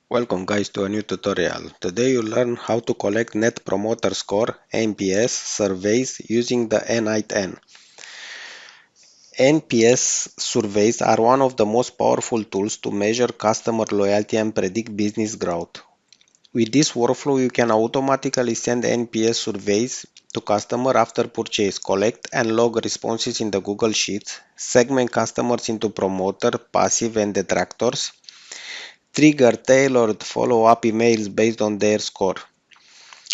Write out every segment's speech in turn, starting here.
Welcome guys to a new tutorial. Today you'll learn how to collect Net Promoter Score (NPS) surveys using the n8n. NPS surveys are one of the most powerful tools to measure customer loyalty and predict business growth. With this workflow, you can automatically send NPS surveys to customer after purchase, collect and log responses in the Google Sheets, segment customers into promoter, passive and detractors, trigger tailored follow-up emails based on their score.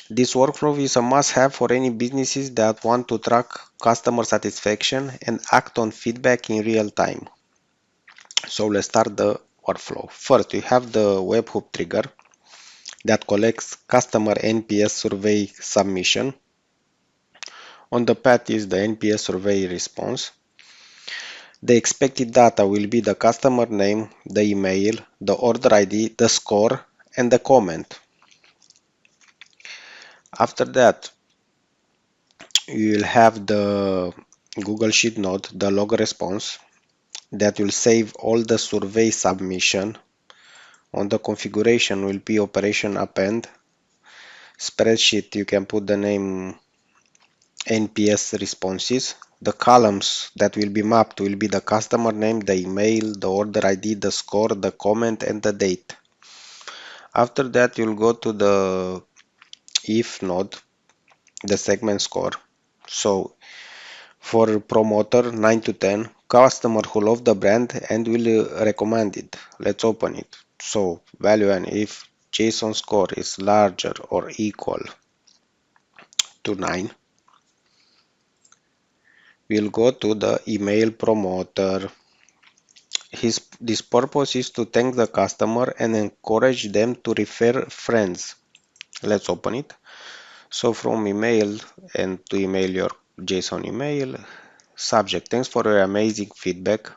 This workflow is a must-have for any businesses that want to track customer satisfaction and act on feedback in real time. So let's start the workflow. First, we have the webhook trigger that collects customer NPS survey submission. On the path is the NPS survey response. The expected data will be the customer name, the email, the order ID, the score, and the comment. After that, you will have the Google Sheet node, the log response, that will save all the survey submission. On the configuration will be operation append. Spreadsheet, you can put the name NPS responses. The columns that will be mapped will be the customer name, the email, the order ID, the score, the comment, and the date. After that, you'll go to the if node, the segment score. So for promoter 9 to 10, customer who love the brand and will recommend it. Let's open it. So value and if JSON score is larger or equal to 9, we'll go to the email promoter. This purpose is to thank the customer and encourage them to refer friends. Let's open it. So from email and to email your JSON email, subject, thanks for your amazing feedback.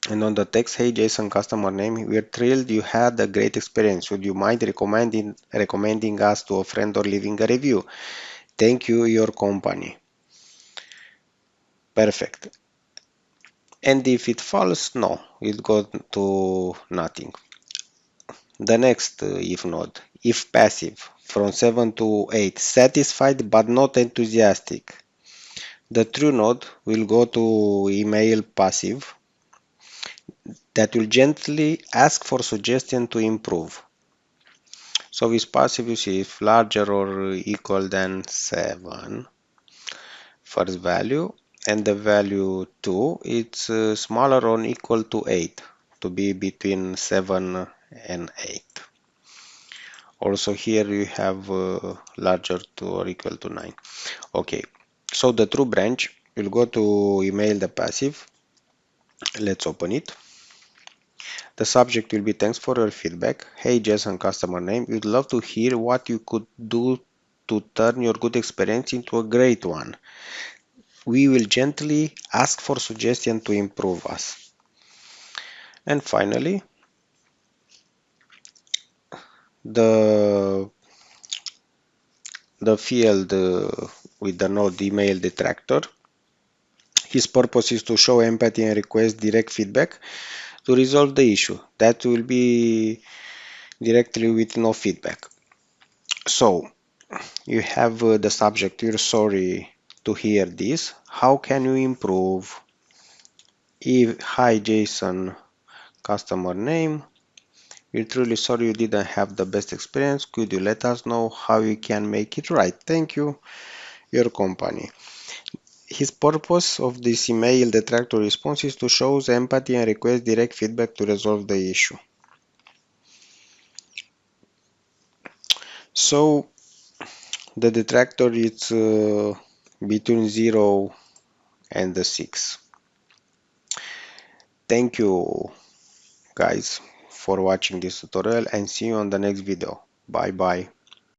And on the text, hey Jason, customer name, we're thrilled you had a great experience. Would you mind recommending us to a friend or leaving a review? Thank you, your company. Perfect. And if it falls, no, it goes to nothing. The next if node, if passive, from 7 to 8, satisfied but not enthusiastic. The true node will go to email passive that will gently ask for suggestion to improve. So with passive, you see if larger or equal than 7, first value, and the value 2, it's smaller or equal to 8, to be between 7 and 8. Also here you have larger to or equal to 9. Okay, so the true branch will go to email the passive. Let's open it. The subject will be thanks for your feedback. Hey Jason, customer name. We'd love to hear what you could do to turn your good experience into a great one. We will gently ask for suggestion to improve us. And finally, the field with the node email detractor. His purpose is to show empathy and request direct feedback to resolve the issue. That will be directly with no feedback. So you have the subject, you're sorry to hear this. How can you improve? If hi Jason, customer name. We're truly sorry you didn't have the best experience. Could you let us know how you can make it right? Thank you, your company. His purpose of this email detractor response is to show empathy and request direct feedback to resolve the issue. So the detractor is between 0 and the 6. Thank you guys for watching this tutorial and see you on the next video. Bye bye.